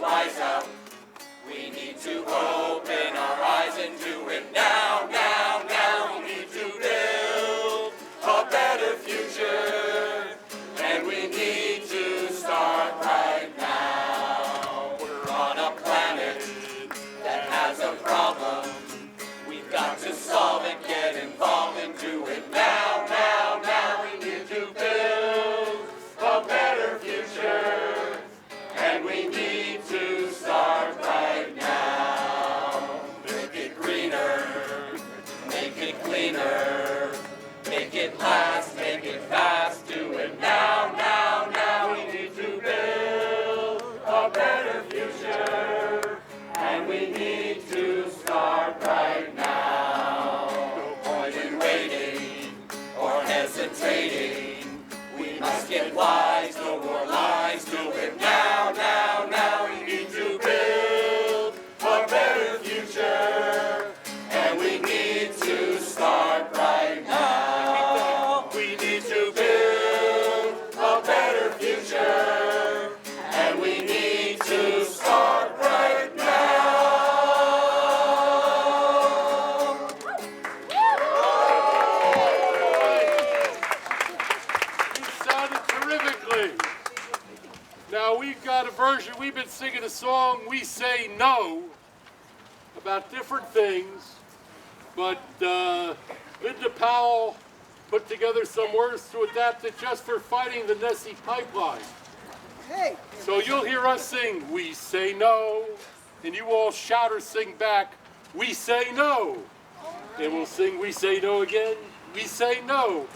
wise out. We need to open our eyes and do it now, now, now. We need to build a better future, and we need to start right now. We're on a planet that has a problem. We've got to solve it, get involved and do it now, now, now. We need to build a better future, and we need to start right now. Make it greener, make it cleaner, make it last, make it fast, do it now, now, now. We need to build a better future, and we need to start right now. No point in waiting or hesitating. We must get wise, no more lies, do it now, now, now. We need to build a better future, and we need to start right now. We need to build a better future, and we need to start right now. You sounded terrifically. Now we've got a version, we've been singing a song, We Say No, about different things, but Linda Powell put together some words to adapt it just for fighting the NESE pipeline. Hey. So you'll hear us sing, We Say No, and you all shout or sing back, We Say No. And we'll sing, We Say No again, We Say No.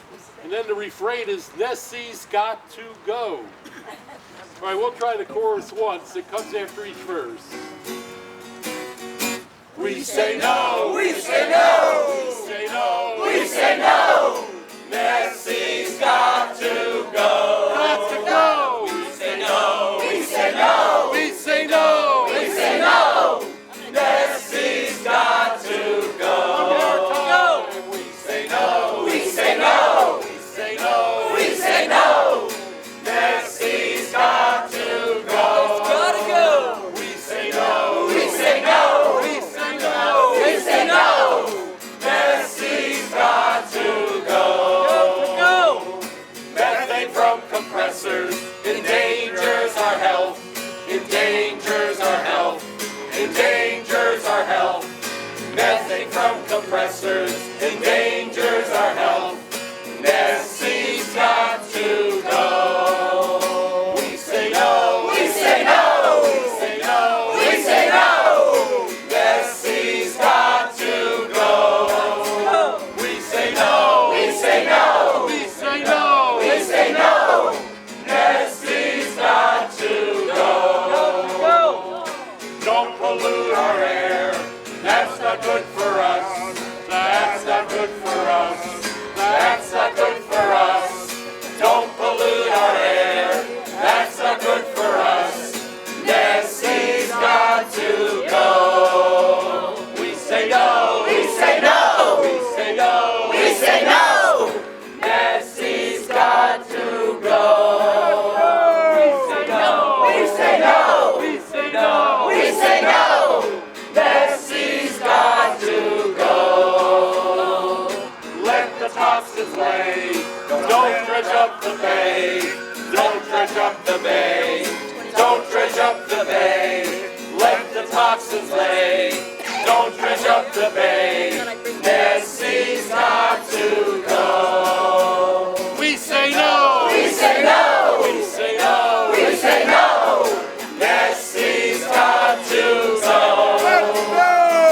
And then the refrain is, NESE's got to go. All right, we'll try the chorus once. It comes after each verse. We say no, We say no, we say no, we say no. NESE's got to go. got to go. We say no, we say no, We say no, we say no. NESE's got to go. We say no, we say no, we say no, we say no. NESE's got to go. Gotta go. We say no, we say no, we say no, we say no. NESE's got to go. Methane from compressors endangers our health, endangers our health, endangers our health. Methane from compressors endangers our health. NESE's got to go. We say no, we say no, we say no, we say no. NESE's got to go. We say no, we say no, we say no, we say no. NESE's got to go. Don't pollute our air. That's not good for us. That's not good for us. That's not good for us. Don't pollute our air. That's not good for us. NESE's got to go. We say no, we say no, we say no, we say no. NESE's got to go. We say no, we say no, we say no, we say no. NESE's got to go. Let the toxins lay. Don't dredge up the bay. Don't dredge up the bay. Don't dredge up the bay. Let the toxins lay. Don't dredge up the bay. NESE's got to go. we say no, We say no. we say no, We say no. NESE's got to go.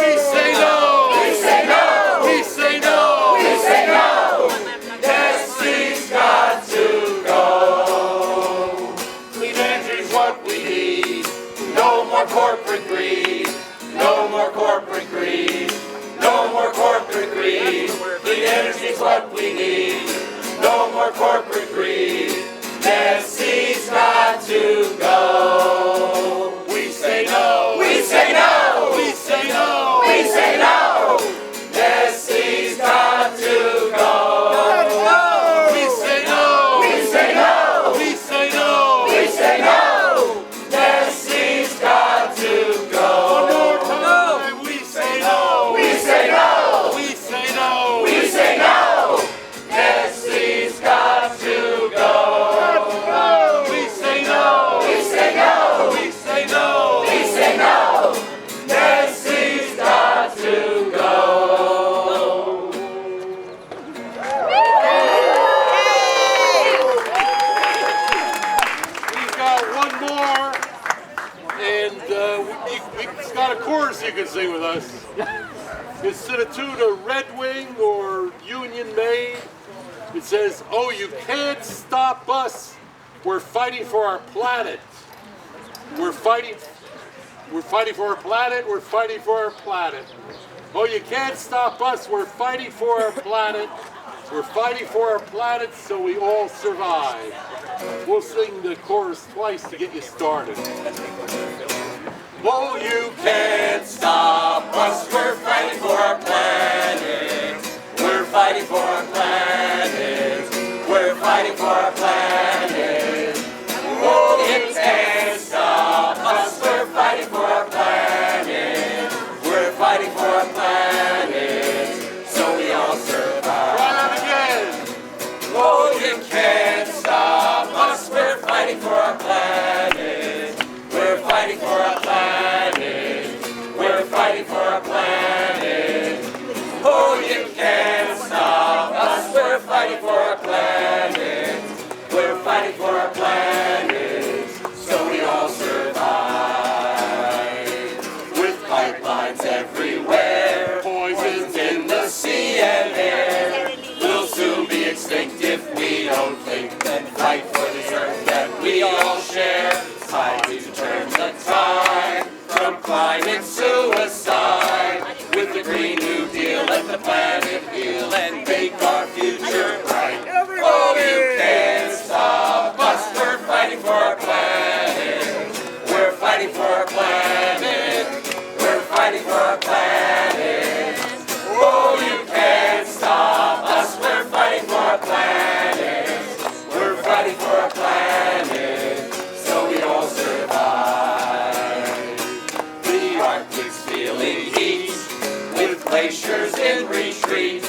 we say no, We say no. we say no, We say no. NESE's got to go. Clean energy's what we need. No more corporate greed. No more corporate greed. No more corporate greed. Clean energy's what we need. No more corporate greed. NESE's got to go. We say no. We say no. we say no, We say no. NESE's got to go. we say no, We say no. we say no, We say no. NESE's got more. And we've got a chorus you can sing with us. Instead of tune to Red Wing or Union Maid, it says, oh, you can't stop us. We're fighting for our planet. We're fighting for our planet. We're fighting for our planet. Oh, you can't stop us. We're fighting for our planet. We're fighting for our planet so we all survive. We'll sing the chorus twice to get you started. Oh, you can't stop us. We're fighting for our planet. We're fighting for our planet. We're fighting for our planet. Oh, you can't stop us. We're fighting for our planet. We're fighting for our planet, so we all survive. Try that again. Oh, you can't stop us. We're fighting for our planet. We're fighting for our planet. We're fighting for our planet. Oh, you can't stop us. We're fighting for our planet. We're fighting for our planet, so we all survive. With pipelines everywhere, poisons in the sea and air, we'll soon be extinct if we don't think and fight for this earth that we all share. It's time to turn the tide from climate suicide. With the Green New Deal, let the planet heal and make our future bright. Oh, you can't stop us. We're fighting for our planet. We're fighting for our planet. We're fighting for our planet. Oh, you can't stop us. We're fighting for our planet. We're fighting for our planet, so we all survive. The Arctic's feeling heat, with glaciers in retreat.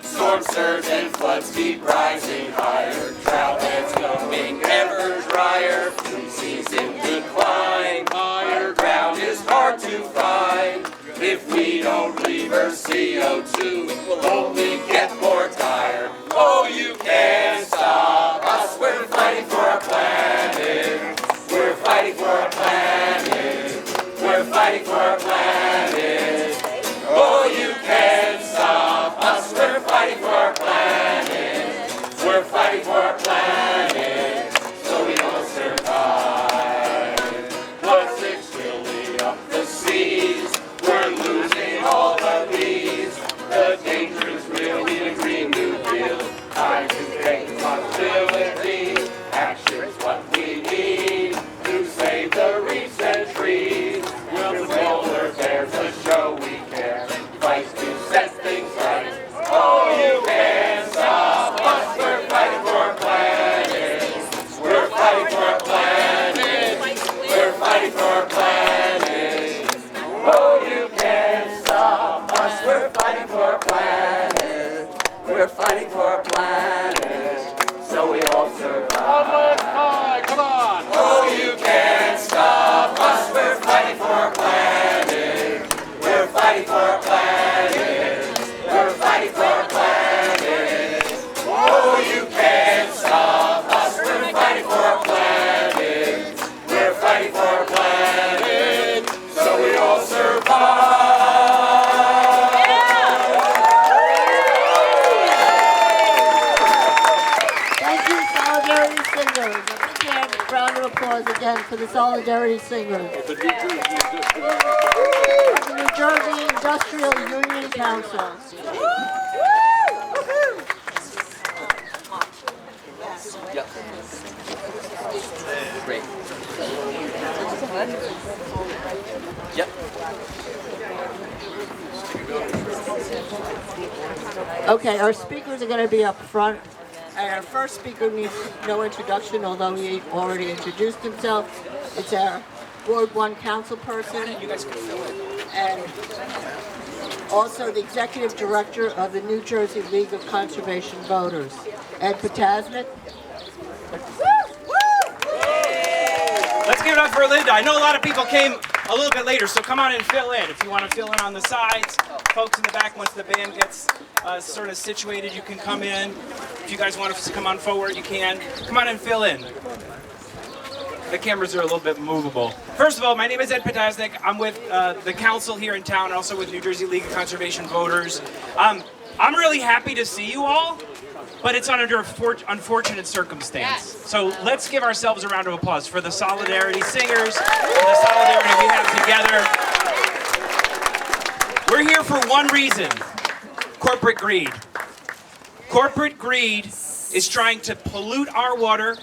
Storm surge and floods keep rising higher. Drought is going ever drier. Food seas in decline. Higher ground is hard to find. If we don't reverse CO2, we'll only get more tired. Oh, you can't stop us. We're fighting for our planet. We're fighting for our planet. We're fighting for our planet. Oh, you can't stop us. We're fighting for our planet. We're fighting for our planet, so we all survive. Plastics filling up the seas. We're losing all the leaves. The danger is real. We need a Green New Deal. Time to take responsibility. Action's what we need to save the reefs and trees. We'll the polar bears to show we care. Fight to set things right. Oh, you can't stop us. We're fighting for our planet. We're fighting for our planet. We're fighting for our planet. Oh, you can't stop us. We're fighting for our planet. We're fighting for our planet, so we all survive. One last time, come on. Oh, you can't stop us. We're fighting for our planet. We're fighting for our planet. We're fighting for our planet. Oh, you can't stop us. We're fighting for our planet. We're fighting for our planet, so we all survive. Thank you, Solidarity Singers. A big hand, round of applause again for the Solidarity Singers. The New Jersey Industrial Union Council. Great. Yep. Okay, our speakers are going to be up front. And our first speaker needs no introduction, although he already introduced himself. It's our Ward 1 council person. You guys can fill in. And also the executive director of the New Jersey League of Conservation Voters, Ed Potasnik. Let's give it up for Linda. I know a lot of people came a little bit later, so come on and fill in. If you want to fill in on the sides, folks in the back, once the band gets sort of situated, you can come in. If you guys want to come on forward, you can. Come on and fill in. the cameras are a little bit movable. First of all, my name is Ed Podasnik. I'm with the council here in town, also with New Jersey League of Conservation Voters. I'm really happy to see you all, but it's under unfortunate circumstance. So let's give ourselves a round of applause for the Solidarity Singers, and the solidarity we have together. We're here for one reason: corporate greed. Corporate greed is trying to pollute our water,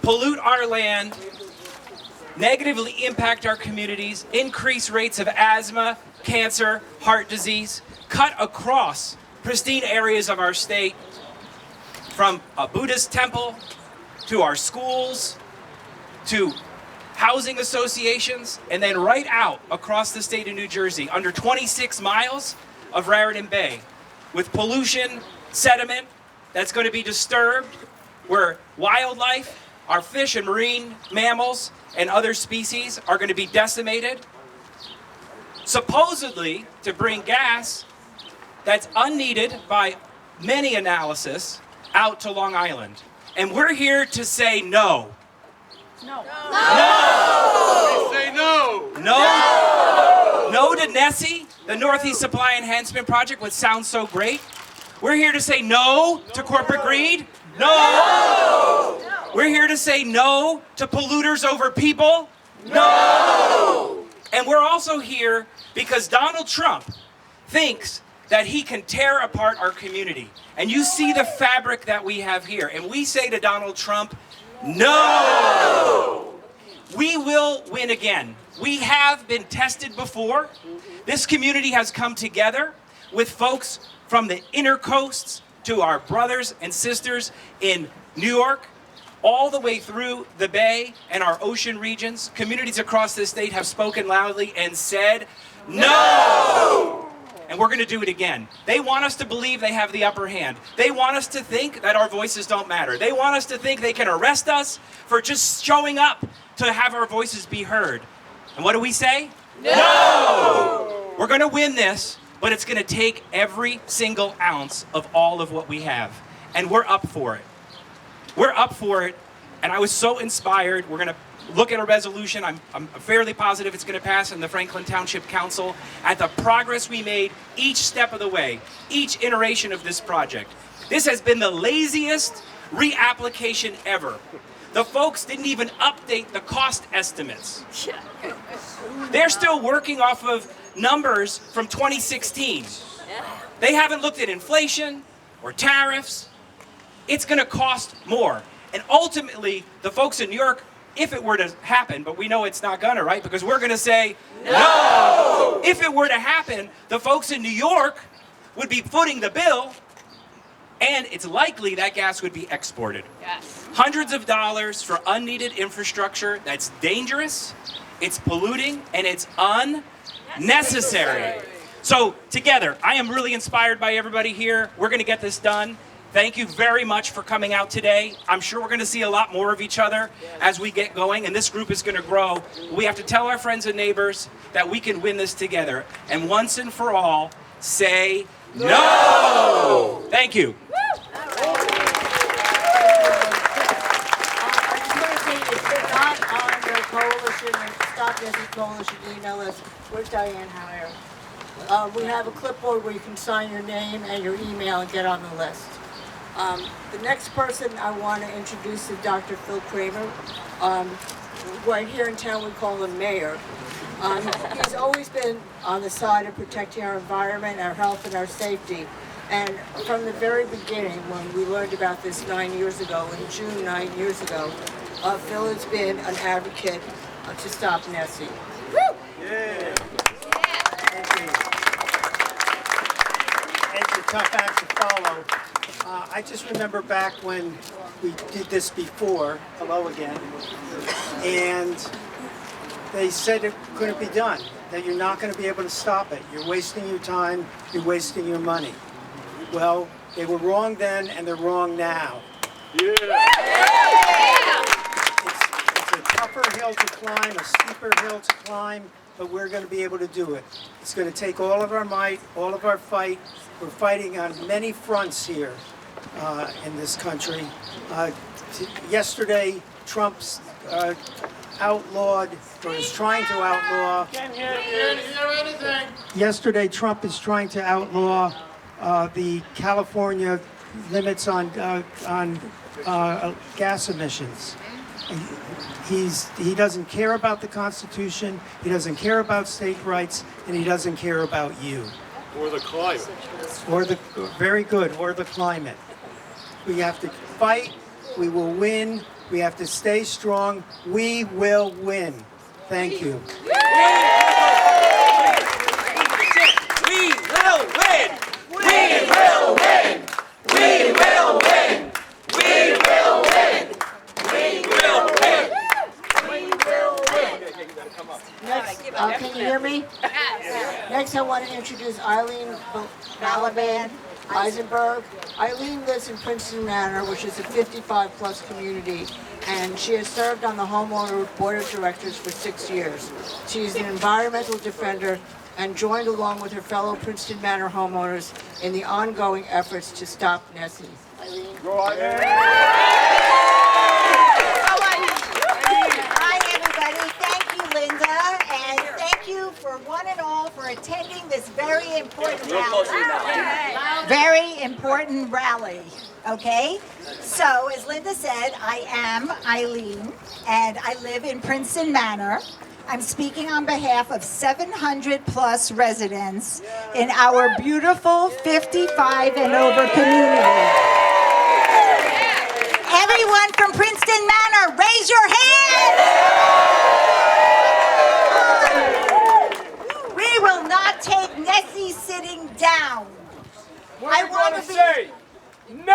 pollute our land, negatively impact our communities, increase rates of asthma, cancer, heart disease, cut across pristine areas of our state, from a Buddhist temple to our schools to housing associations, and then right out across the state of New Jersey, under 26 miles of Raritan Bay, with pollution, sediment that's going to be disturbed, where wildlife, our fish and marine mammals and other species are going to be decimated, supposedly to bring gas that's unneeded by many analysis out to Long Island. And we're here to say no. No. No. We say no. No. No to NESE, the Northeast Supply Enhancement Project, which sounds so great. We're here to say no to corporate greed. No. We're here to say no to polluters over people. No. And we're also here because Donald Trump thinks that he can tear apart our community. And you see the fabric that we have here. And we say to Donald Trump, no! We will win again. We have been tested before. This community has come together with folks from the inner coasts to our brothers and sisters in New York, all the way through the Bay and our ocean regions. Communities across this state have spoken loudly and said, no! And we're going to do it again. They want us to believe they have the upper hand. They want us to think that our voices don't matter. They want us to think they can arrest us for just showing up to have our voices be heard. And what do we say? No! We're going to win this, but it's going to take every single ounce of all of what we have. And we're up for it. We're up for it. And I was so inspired. We're going to look at a resolution. I'm fairly positive it's going to pass in the Franklin Township Council at the progress we made each step of the way, each iteration of this project. This has been the laziest reapplication ever. The folks didn't even update the cost estimates. They're still working off of numbers from 2016. They haven't looked at inflation or tariffs. It's going to cost more. And ultimately, the folks in New York, if it were to happen, but we know it's not gonna, right? Because we're gonna say, no! If it were to happen, the folks in New York would be footing the bill, and it's likely that gas would be exported. Yes. Hundreds of dollars for unneeded infrastructure that's dangerous, it's polluting, and it's unnecessary. So together, I am really inspired by everybody here. We're gonna get this done. Thank you very much for coming out today. I'm sure we're going to see a lot more of each other as we get going, and this group is going to grow. We have to tell our friends and neighbors that we can win this together. And once and for all, say no! Thank you. I just want to say, if you're not on the coalition or Stop NESE Coalition email list, where's Diane Howard? We have a clipboard where you can sign your name and your email and get on the list. The next person I want to introduce is Dr. Phil Kramer. Right here in town we call him Mayor. He's always been on the side of protecting our environment, our health, and our safety. And from the very beginning, when we learned about this 9 years ago, in June 9 years ago, Phil has been an advocate to stop NESE. Woo! Yeah. Thank you. It's a tough act to follow. I just remember back when we did this before, hello again, and they said it couldn't be done, that you're not going to be able to stop it. You're wasting your time, you're wasting your money. Well, they were wrong then and they're wrong now. Yeah. It's a tougher hill to climb, a steeper hill to climb, but we're going to be able to do it. It's going to take all of our might, all of our fight. We're fighting on many fronts here in this country. Yesterday, Trump outlawed, or is trying to outlaw. Yesterday, Trump is trying to outlaw the California limits on gas emissions. He doesn't care about the Constitution, he doesn't care about state rights, and he doesn't care about you. Or the climate. Or the, very good, or the climate. We have to fight, we will win, we have to stay strong, we will win. Thank you. We will win! We will win! We will win! We will win! We will win! Next, can you hear me? Next, I want to introduce Eileen Balaban Eisenberg. Eileen lives in Princeton Manor, which is a 55-plus community, and she has served on the homeowner board of directors for 6 years. She's an environmental defender and joined along with her fellow Princeton Manor homeowners in the ongoing efforts to stop NESE. Eileen. Hi, everybody. Thank you, Linda, and thank you for one and all for attending this very important rally. Very important rally, okay? So, as Linda said, I am Eileen, and I live in Princeton Manor. I'm speaking on behalf of 700-plus residents in our beautiful 55 and over community. Everyone from Princeton Manor, raise your hand! We will not take NESE sitting down. I want to say no!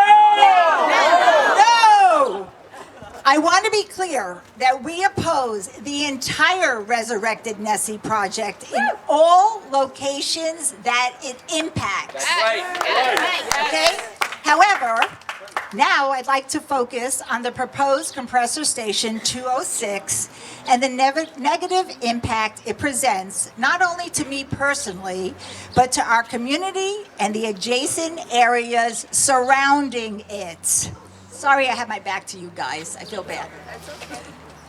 I want to be clear that we oppose the entire resurrected NESE project in all locations that it impacts. Okay? However, now I'd like to focus on the proposed compressor station 206 and the negative impact it presents, not only to me personally, but to our community and the adjacent areas surrounding it. Sorry I have my back to you guys, I feel bad.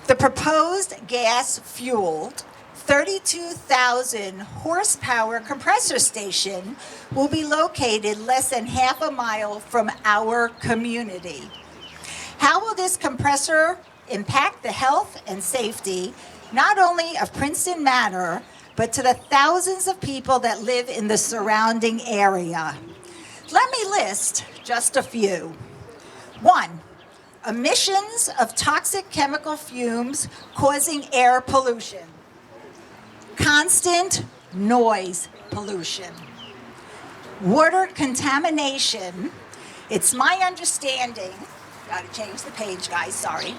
The proposed gas-fueled 32,000 horsepower compressor station will be located less than half a mile from our community. How will this compressor impact the health and safety, not only of Princeton Manor, but to the thousands of people that live in the surrounding area? Let me list just a few. 1, emissions of toxic chemical fumes causing air pollution. Constant noise pollution. Water contamination. It's my understanding, gotta change the page, guys, sorry,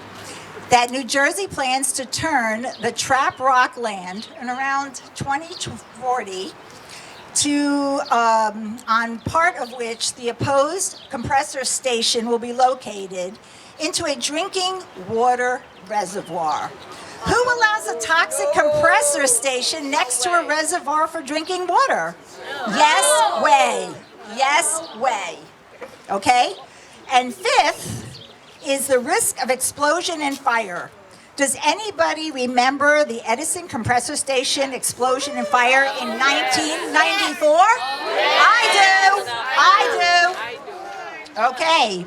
that New Jersey plans to turn the Trap Rock land in around 2040 to, on part of which the opposed compressor station will be located, into a drinking water reservoir. Who allows a toxic compressor station next to a reservoir for drinking water? Yes way. Yes way. Okay? And 5th is the risk of explosion and fire. Does anybody remember the Edison compressor station explosion and fire in 1994? I do. Okay.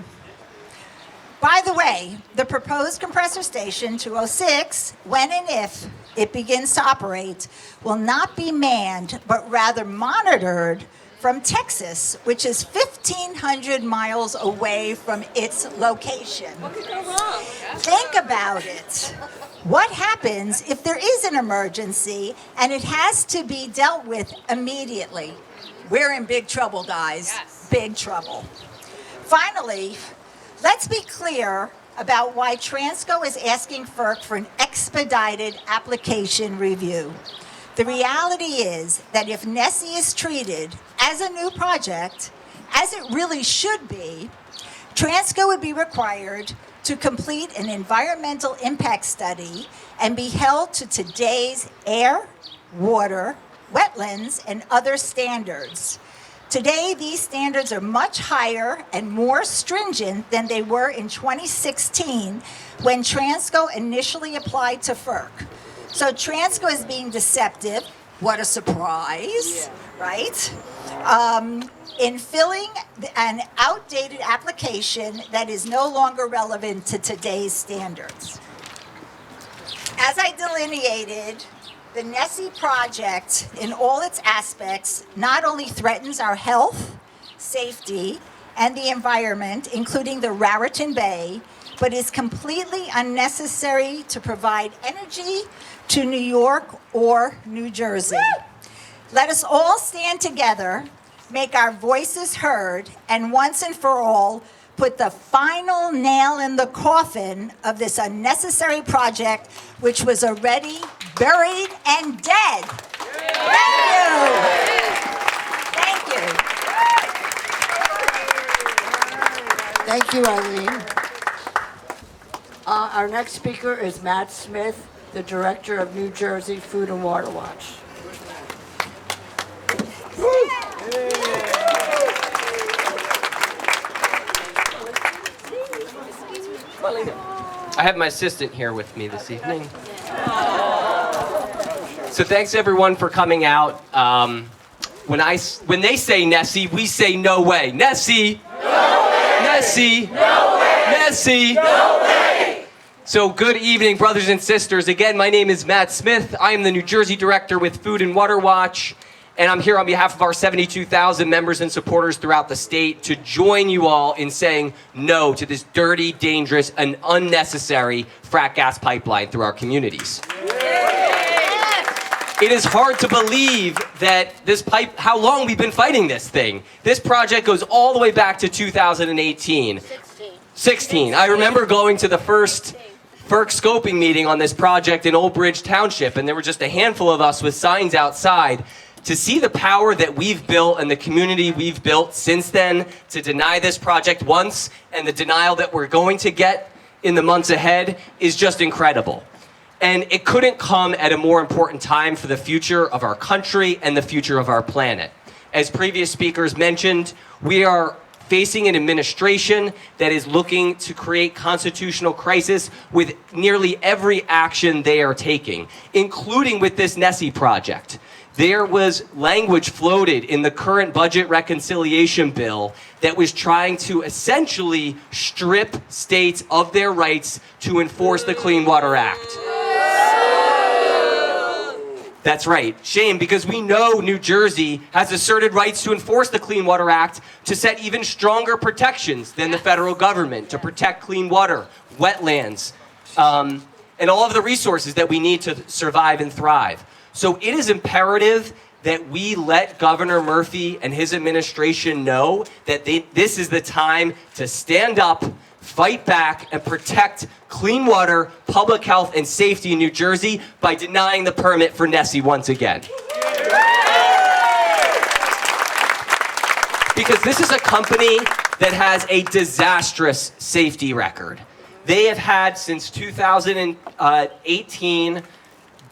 By the way, the proposed compressor station 206, when and if it begins to operate, will not be manned, but rather monitored from Texas, which is 1,500 miles away from its location. What could go wrong? Think about it. What happens if there is an emergency and it has to be dealt with immediately? We're in big trouble, guys. Yes. Big trouble. Finally, let's be clear about why Transco is asking FERC for an expedited application review. The reality is that if NESE is treated as a new project, as it really should be, Transco would be required to complete an environmental impact study and be held to today's air, water, wetlands, and other standards. Today, these standards are much higher and more stringent than they were in 2016 when Transco initially applied to FERC. So Transco is being deceptive. What a surprise, right? In filling an outdated application that is no longer relevant to today's standards. As I delineated, the NESE project in all its aspects not only threatens our health, safety, and the environment, including the Raritan Bay, but is completely unnecessary to provide energy to New York or New Jersey. Let us all stand together, make our voices heard, and once and for all, put the final nail in the coffin of this unnecessary project, which was already buried and dead. Thank you. Thank you. Thank you, Eileen. Our next speaker is Matt Smith, the Director of New Jersey Food and Water Watch. I have my assistant here with me this evening. So thanks everyone for coming out. When they say NESE, we say no way. NESE! No way! NESE! No way! NESE! No way! So good evening, brothers and sisters. Again, my name is Matt Smith. I am the New Jersey Director with Food and Water Watch. And I'm here on behalf of our 72,000 members and supporters throughout the state to join you all in saying no to this dirty, dangerous, and unnecessary frack gas pipeline through our communities. It is hard to believe that how long we've been fighting this thing. This project goes all the way back to 2018. 16. I remember going to the first FERC scoping meeting on this project in Old Bridge Township, and there were just a handful of us with signs outside. To see the power that we've built and the community we've built since then to deny this project once and the denial that we're going to get in the months ahead is just incredible. And it couldn't come at a more important time for the future of our country and the future of our planet. As previous speakers mentioned, we are facing an administration that is looking to create constitutional crisis with nearly every action they are taking, including with this NESE project. There was language floated in the current budget reconciliation bill that was trying to essentially strip states of their rights to enforce the Clean Water Act. That's right. Shame, because we know New Jersey has asserted rights to enforce the Clean Water Act to set even stronger protections than the federal government to protect clean water, wetlands, and all of the resources that we need to survive and thrive. So it is imperative that we let Governor Murphy and his administration know that this is the time to stand up, fight back, and protect clean water, public health, and safety in New Jersey by denying the permit for NESE once again. Because this is a company that has a disastrous safety record. They have had since 2018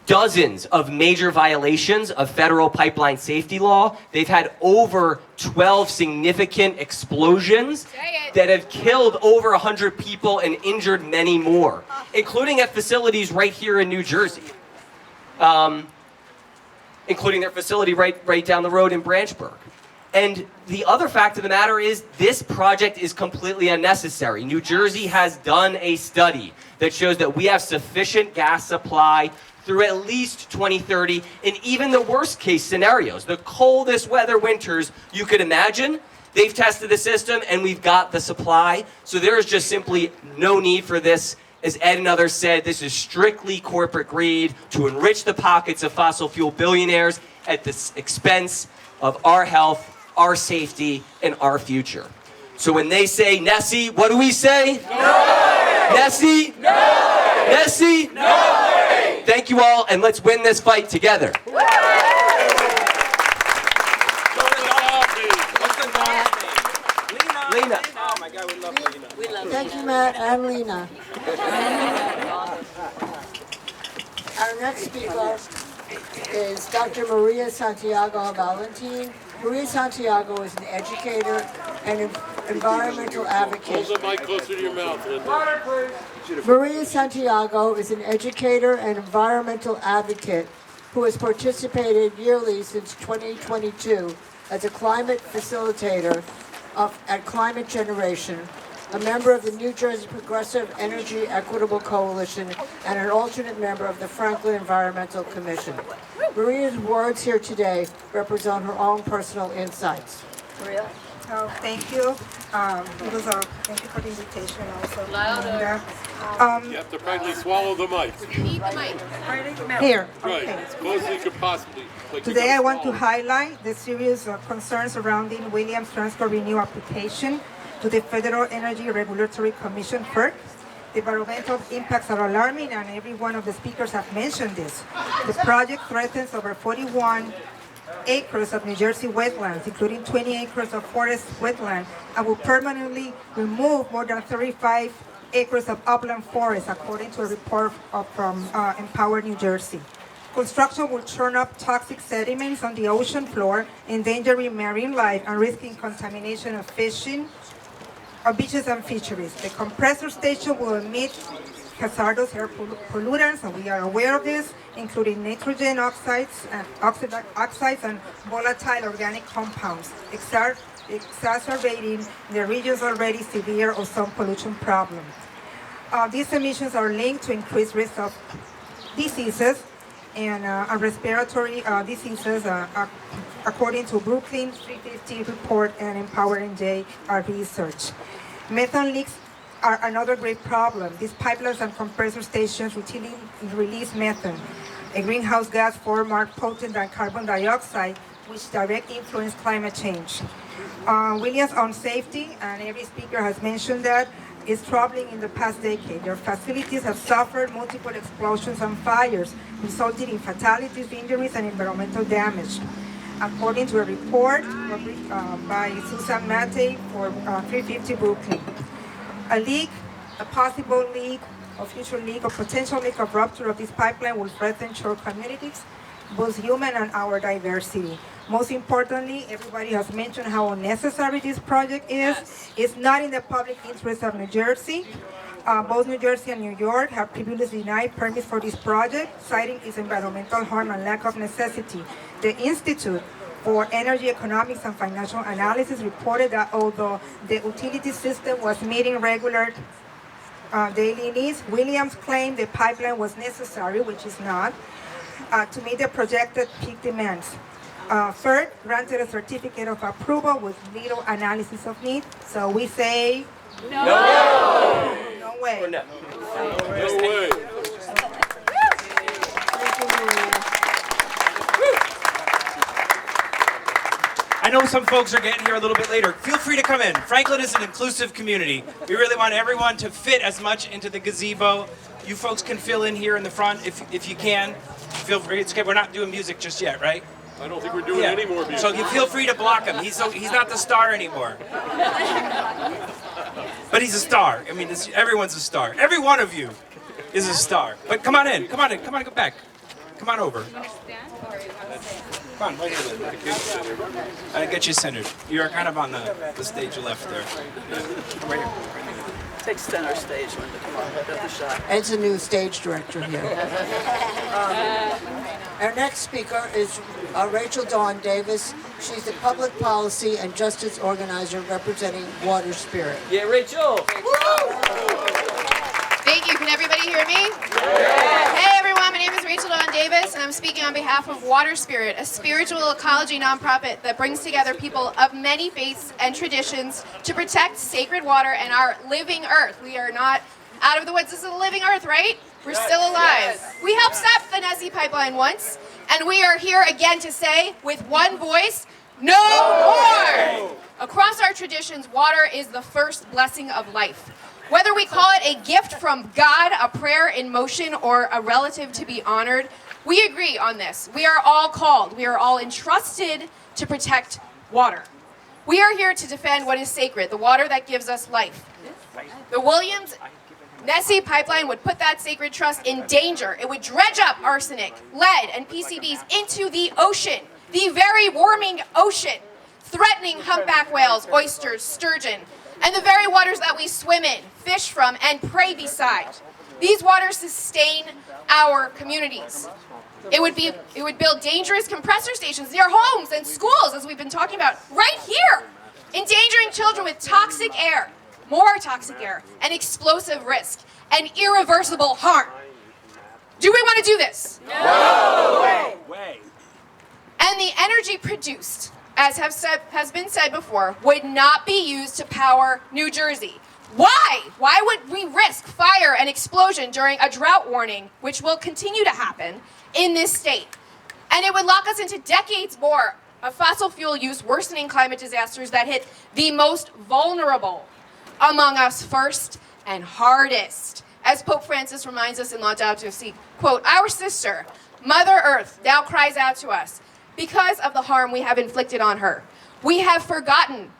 dozens of major violations of federal pipeline safety law. They've had over 12 significant explosions that have killed over 100 people and injured many more, including at facilities right here in New Jersey, including their facility right down the road in Branchburg. And the other fact of the matter is this project is completely unnecessary. New Jersey has done a study that shows that we have sufficient gas supply through at least 2030 in even the worst case scenarios, the coldest weather winters you could imagine. They've tested the system and we've got the supply. So there is just simply no need for this. As Ed and others said, this is strictly corporate greed to enrich the pockets of fossil fuel billionaires at the expense of our health, our safety, and our future. So when they say NESE, what do we say? No! NESE? No! NESE? No! Thank you all, and let's win this fight together. What's the dog's name? Lena. Oh my God, we love Lena. Thank you, Matt and Lena. Our next speaker is Dr. Maria Santiago Valentin, Maria Santiago is an educator and an environmental advocate. Hold the mic closer to your mouth, Linda. Maria Santiago is an educator and environmental advocate who has participated yearly since 2022 as a climate facilitator at Climate Generation, a member of the New Jersey Progressive Energy Equitable Coalition, and an alternate member of the Franklin Environmental Commission. Maria's words here today represent her own personal insights. Maria? Oh, thank you. Thank you for the invitation also. You have to practically swallow the mic. Here. Right, Okay. as close as you could possibly. Like you Today I gotta want to swallow. highlight the serious concerns surrounding Williams Transco Renew application to the Federal Energy Regulatory Commission FERC. The environmental impacts are alarming and every one of the speakers have mentioned this. The project threatens over 41 acres of New Jersey wetlands, including 20 acres of forest wetland, and will permanently remove more than 35 acres of upland forest, according to a report from Empower New Jersey. Construction will churn up toxic sediments on the ocean floor, endangering marine life and risking contamination of fishing, of beaches and fisheries. The compressor station will emit hazardous air pollutants, and we are aware of this, including nitrogen oxides and oxides and volatile organic compounds, exacerbating the region's already severe ozone pollution problem. These emissions are linked to increased risk of diseases and respiratory diseases, according to Brooklyn 350 report and Empowering J research. Methane leaks are another great problem. These pipelines and compressor stations routinely release methane, a greenhouse gas far more potent than carbon dioxide, which directly influence climate change. Williams on safety, and every speaker has mentioned that, is troubling in the past decade. Their facilities have suffered multiple explosions and fires, resulting in fatalities, injuries, and environmental damage. According to a report by Susan Mattei for 350 Brooklyn. A possible leak, a future leak, or potential leak of rupture of this pipeline will threaten shore communities, both human and our diversity. Most importantly, everybody has mentioned how unnecessary this project is. It's not in the public interest of New Jersey. Both New Jersey and New York have previously denied permits for this project, citing its environmental harm and lack of necessity. The Institute for Energy Economics and Financial Analysis reported that although the utility system was meeting regular daily needs, Williams claimed the pipeline was necessary, which is not, to meet the projected peak demands. FERC granted a certificate of approval with little analysis of need, so we say no. No way. No way. I know some folks are getting here a little bit later. Feel free to come in. Franklin is an inclusive community. We really want everyone to fit as much into the gazebo. You folks can fill in here in the front if you can. Feel free. It's okay. We're not doing music just yet, right? I don't think we're doing any more music. So you feel free to block him. He's not the star anymore. But he's a star. I mean, everyone's a star. Every one of you is a star. But come on in. Come on in. Come on, go back. Come on over. Come on, right here. I'll get you centered. You're kind of on the stage left there. Come right here. Take center stage, Linda. Come on, get the shot. Ed's a new stage director here. Our next speaker is Rachel Dawn Davis. She's the public policy and justice organizer representing Water Spirit. Yeah, Rachel. Thank you. Can everybody hear me? Hey everyone, my name is Rachel Dawn Davis, and I'm speaking on behalf of Water Spirit, a spiritual ecology nonprofit that brings together people of many faiths and traditions to protect sacred water and our living earth. We are not out of the woods. This is a living earth, right? We're still alive. We helped stop the NESE pipeline once, and we are here again to say, with one voice, no more! Across our traditions, water is the first blessing of life. Whether we call it a gift from God, a prayer in motion, or a relative to be honored, we agree on this. We are all called. We are all entrusted to protect water. We are here to defend what is sacred, the water that gives us life. The Williams NESE pipeline would put that sacred trust in danger. It would dredge up arsenic, lead, and PCBs into the ocean, the very warming ocean. threatening humpback whales, oysters, sturgeon, and the very waters that we swim in, fish from, and pray beside. These waters sustain our communities. It would build dangerous compressor stations near homes and schools, as we've been talking about, right here, endangering children with toxic air, more toxic air, and explosive risk, and irreversible harm. Do we want to do this? No way. And the energy produced, as has been said before, would not be used to power New Jersey. Why? Why would we risk fire and explosion during a drought warning, which will continue to happen in this state? And it would lock us into decades more of fossil fuel use, worsening climate disasters that hit the most vulnerable among us first and hardest. As Pope Francis reminds us in Laudato Si, quote, "Our sister, Mother Earth, now cries out to us because of the harm we have inflicted on her. We have forgotten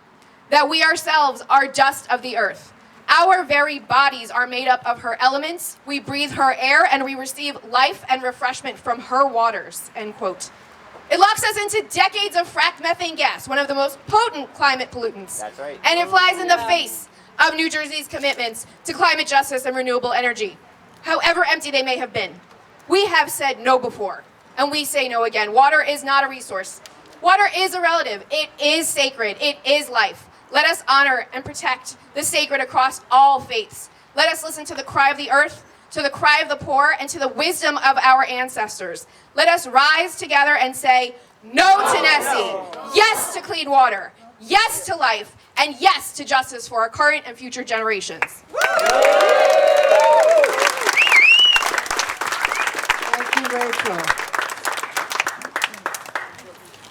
that we ourselves are dust of the earth. Our very bodies are made up of her elements. We breathe her air and we receive life and refreshment from her waters," end quote. It locks us into decades of fracked methane gas, one of the most potent climate pollutants. That's right. And it flies in the face of New Jersey's commitments to climate justice and renewable energy, however empty they may have been. We have said no before, and we say no again. Water is not a resource. Water is a relative. It is sacred. It is life. Let us honor and protect the sacred across all faiths. Let us listen to the cry of the earth, to the cry of the poor, and to the wisdom of our ancestors. Let us rise together and say, no to NESE, yes to clean water, yes to life, and yes to justice for our current and future generations. Thank you, Rachel.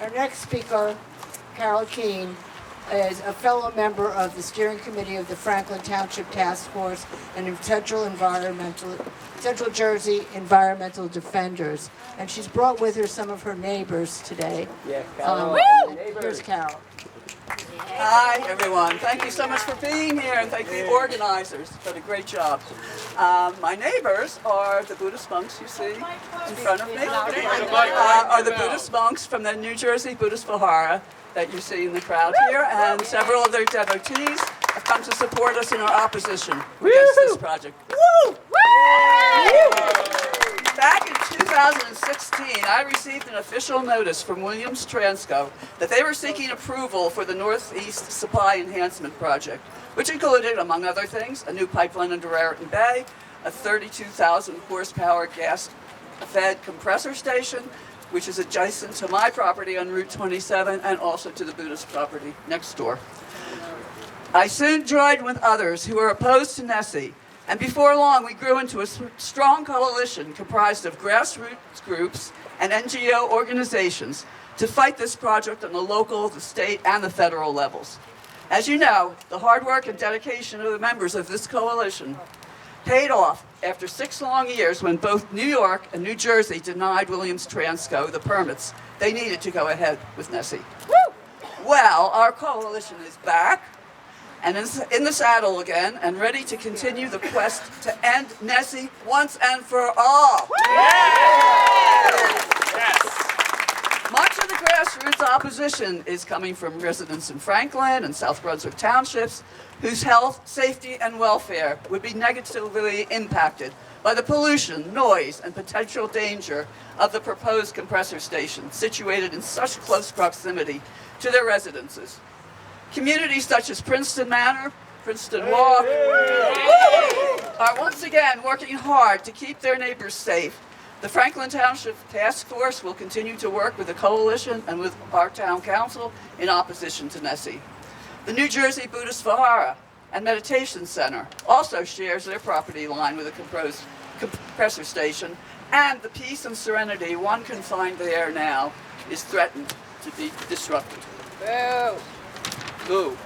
Our next speaker, Carol Keene, is a fellow member of the steering committee of the Franklin Township Task Force and in Central Jersey Environmental Defenders. And she's brought with her some of her neighbors today. Yeah, Carol. Here's Carol. Hi, everyone. Thank you so much for being here, and thank the organizers for the great job. My neighbors are the Buddhist monks you see in front of me. Are the Buddhist monks from the New Jersey Buddhist Vihara that you see in the crowd here, and several of their devotees have come to support us in our opposition against this project. Woo! Back in 2016, I received an official notice from Williams Transco that they were seeking approval for the Northeast Supply Enhancement Project, which included, among other things, a new pipeline under Raritan Bay, a 32,000 horsepower gas-fed compressor station, which is adjacent to my property on Route 27 and also to the Buddhist property next door. I soon joined with others who were opposed to NESE, and before long we grew into a strong coalition comprised of grassroots groups and NGO organizations to fight this project on the local, the state, and the federal levels. As you know, the hard work and dedication of the members of this coalition paid off after 6 long years when both New York and New Jersey denied Williams Transco the permits they needed to go ahead with NESE. Woo! Well, our coalition is back and is in the saddle again and ready to continue the quest to end NESE once and for all. Yes. Much of the grassroots opposition is coming from residents in Franklin and South Brunswick townships whose health, safety, and welfare would be negatively impacted by the pollution, noise, and potential danger of the proposed compressor station situated in such close proximity to their residences. Communities such as Princeton Manor, Princeton Walk, are once again working hard to keep their neighbors safe. The Franklin Township Task Force will continue to work with the coalition and with our town council in opposition to NESE. The New Jersey Buddhist Vihara and Meditation Center also shares their property line with a proposed compressor station, and the peace and serenity one can find there now is threatened to be disrupted. Boo! Boo.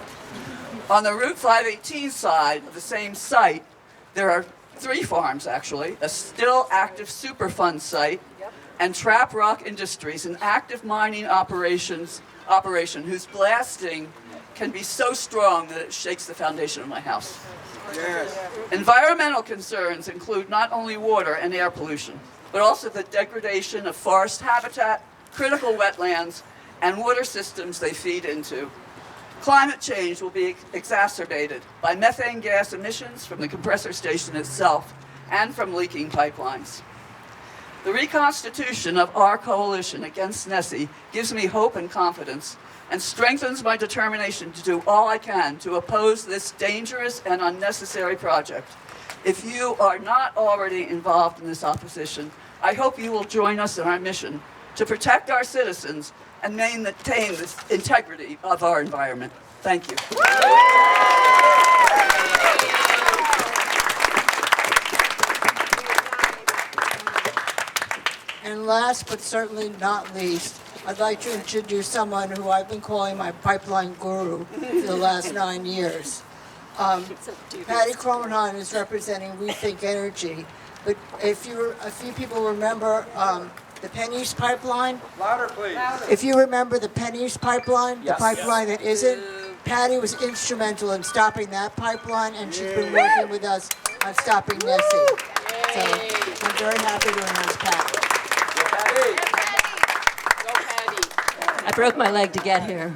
On the Route 518 side of the same site, there are 3 farms actually, a still active Superfund site, and Trap Rock Industries, an active mining operation whose blasting can be so strong that it shakes the foundation of my house. Yes. Environmental concerns include not only water and air pollution, but also the degradation of forest habitat, critical wetlands, and water systems they feed into. Climate change will be exacerbated by methane gas emissions from the compressor station itself and from leaking pipelines. The reconstitution of our coalition against NESE gives me hope and confidence and strengthens my determination to do all I can to oppose this dangerous and unnecessary project. If you are not already involved in this opposition, I hope you will join us in our mission to protect our citizens and maintain the integrity of our environment. Thank you. And last but certainly not least, I'd like to introduce someone who I've been calling my pipeline guru for the last 9 years. Patty Cronheim is representing Rethink Energy, but a few people remember the Penn East pipeline. Louder, please. If you remember the Penn East pipeline, Yes. the pipeline that isn't, Patty was instrumental in stopping that pipeline, and she's been working with us on stopping NESE. So I'm very happy to announce Patty. I broke my leg to get here.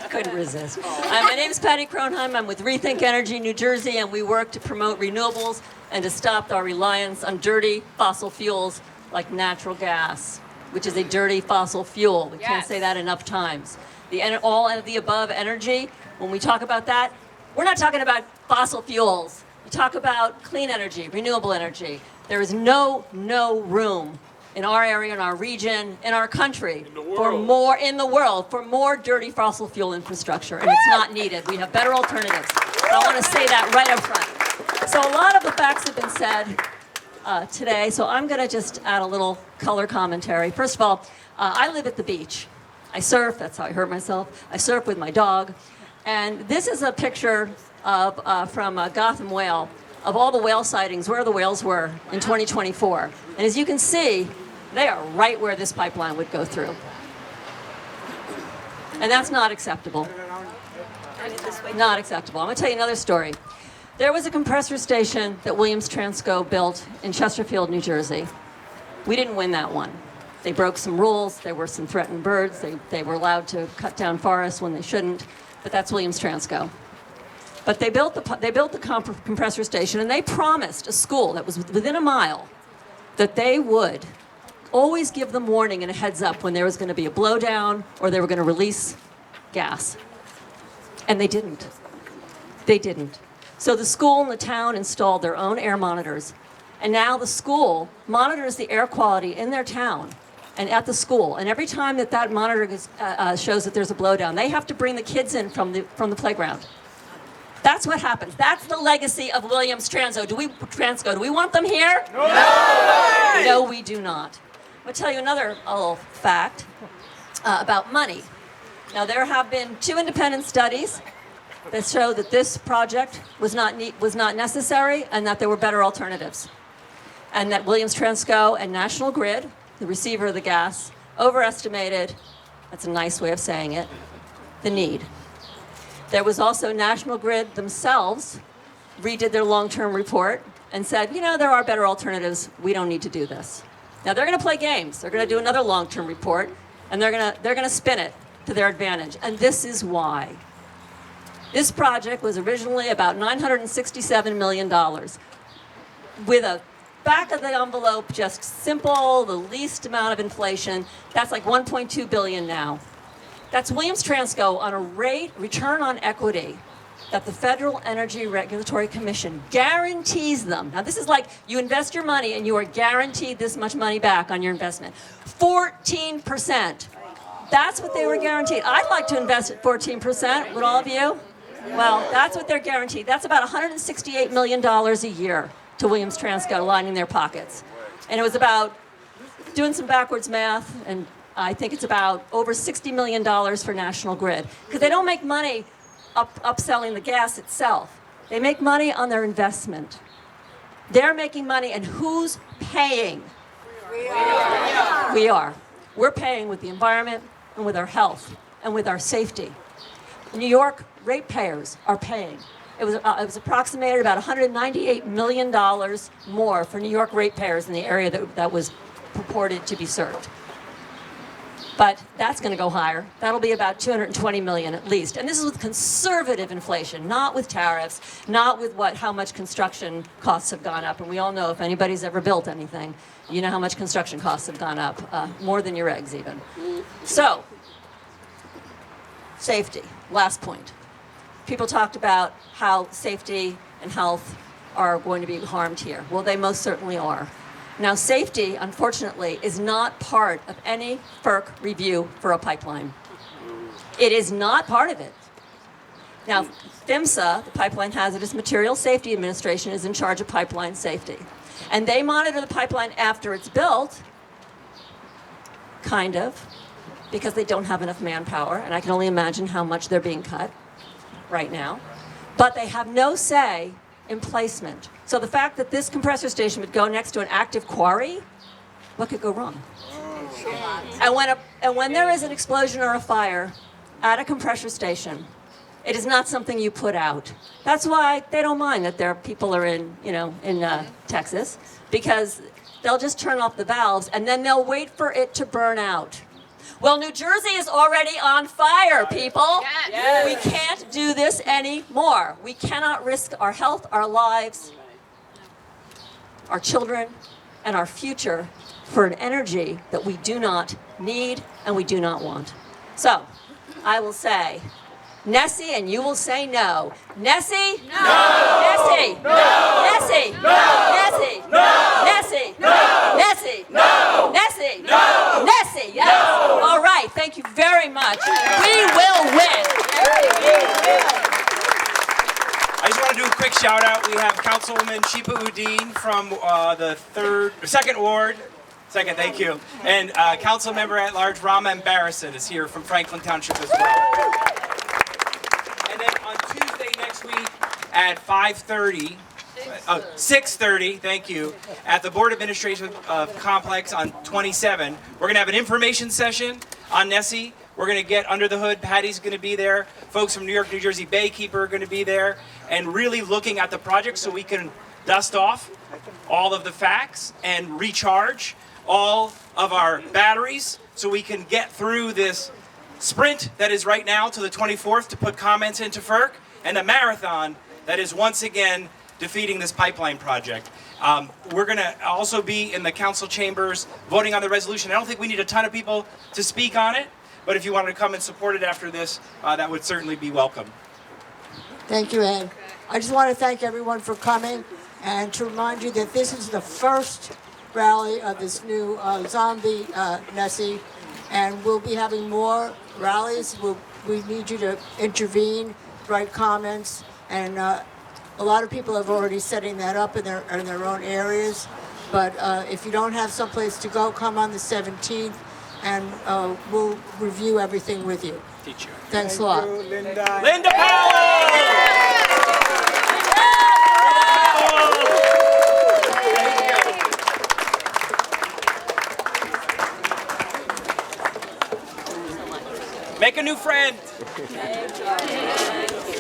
Couldn't resist. My name is Patty Cronheim. I'm with Rethink Energy New Jersey, and we work to promote renewables and to stop our reliance on dirty fossil fuels like natural gas, which is a dirty fossil fuel. We can't say that enough times. All of the above energy, when we talk about that, we're not talking about fossil fuels. We talk about clean energy, renewable energy. There is no room in our area, in our region, in our country, for more dirty fossil fuel infrastructure, and it's not needed. We have better alternatives. But I want to say that right up front. So a lot of the facts have been said today, so I'm going to just add a little color commentary. First of all, I live at the beach. I surf, that's how I hurt myself. I surf with my dog, and this is a picture of from Gotham Whale, of all the whale sightings, where the whales were in 2024. And as you can see, they are right where this pipeline would go through. And that's not acceptable. Not acceptable. I'm going to tell you another story. There was a compressor station that Williams Transco built in Chesterfield, New Jersey. We didn't win that one. They broke some rules. There were some threatened birds. They were allowed to cut down forests when they shouldn't. But that's Williams Transco. But they built the compressor station, and they promised a school that was within a mile that they would always give them warning and a heads up when there was going to be a blowdown or they were going to release gas. And they didn't. They didn't. So the school and the town installed their own air monitors. And now the school monitors the air quality in their town and at the school. And every time that monitor shows that there's a blowdown, they have to bring the kids in from the playground. That's what happens. That's the legacy of Williams Transco. Do we want them here? No! No, we do not. I'll tell you another little fact about money. Now, there have been 2 independent studies that show that this project was not necessary and that there were better alternatives. And that Williams Transco and National Grid, the receiver of the gas, overestimated, that's a nice way of saying it, the need. There was also National Grid themselves redid their long-term report and said, there are better alternatives. We don't need to do this. Now they're going to play games. They're going to do another long-term report, and they're going to spin it to their advantage. And this is why. This project was originally about $967 million with a back of the envelope, just simple, the least amount of inflation. That's like $1.2 billion now. That's Williams Transco on a return on equity that the Federal Energy Regulatory Commission guarantees them. Now, this is like you invest your money and you are guaranteed this much money back on your investment. 14%. That's what they were guaranteed. I'd like to invest at 14%. Would all of you? Well, that's what they're guaranteed. That's about $168 million a year to Williams Transco lining their pockets. And it was about doing some backwards math, and I think it's about over $60 million for National Grid. Because they don't make money upselling the gas itself. They make money on their investment. They're making money, and who's paying? We are. We are. We're paying with the environment and with our health and with our safety. New York ratepayers are paying. It was approximated about $198 million more for New York ratepayers in the area that was purported to be served. But that's going to go higher. That'll be about 220 million at least. And this is with conservative inflation, not with tariffs, not with how much construction costs have gone up. And we all know if anybody's ever built anything, you know how much construction costs have gone up, more than your eggs even. So, safety, last point. People talked about how safety and health are going to be harmed here. Well, they most certainly are. Now, safety, unfortunately, is not part of any FERC review for a pipeline. It is not part of it. Now, PHMSA, the Pipeline Hazardous Materials Safety Administration, is in charge of pipeline safety. And they monitor the pipeline after it's built, kind of, because they don't have enough manpower, and I can only imagine how much they're being cut right now. But they have no say in placement. So the fact that this compressor station would go next to an active quarry, what could go wrong? And when there is an explosion or a fire at a compressor station, it is not something you put out. That's why they don't mind that their people are in Texas, because they'll just turn off the valves and then they'll wait for it to burn out. Well, New Jersey is already on fire, people. Yes. We can't do this anymore. We cannot risk our health, our lives, our children, and our future for an energy that we do not need and we do not want. So, I will say, NESE, and you will say no. NESE? No! NESE? No! NESE? No! NESE? No! NESE? No! NESE? No! NESE? No! NESE? Yes? No! All right, thank you very much. We will win. I just want to do a quick shout out. We have Councilwoman Shipa Udine from the second ward. Second, thank you. And Council Member at Large Rama Embarrasson is here from Franklin Township as well. And then on Tuesday next week at 6:30, thank you, at the Board Administration Complex on 27, we're going to have an information session on NESE. We're going to get under the hood. Patty's going to be there. Folks from New York, New Jersey Baykeeper are going to be there, and really looking at the project so we can dust off all of the facts and recharge all of our batteries so we can get through this sprint that is right now to the 24th to put comments into FERC, and a marathon that is once again defeating this pipeline project. We're going to also be in the council chambers voting on the resolution. I don't think we need a ton of people to speak on it, but if you wanted to come and support it after this, that would certainly be welcome. Thank you, Ed. I just want to thank everyone for coming and to remind you that this is the first rally of this new zombie NESE, and we'll be having more rallies. We need you to intervene, write comments, and a lot of people have already setting that up in their own areas. But if you don't have someplace to go, come on the 17th, and we'll review everything with you. Teacher. Thanks a lot. Thank you, Linda. Linda Powell! Make a new friend.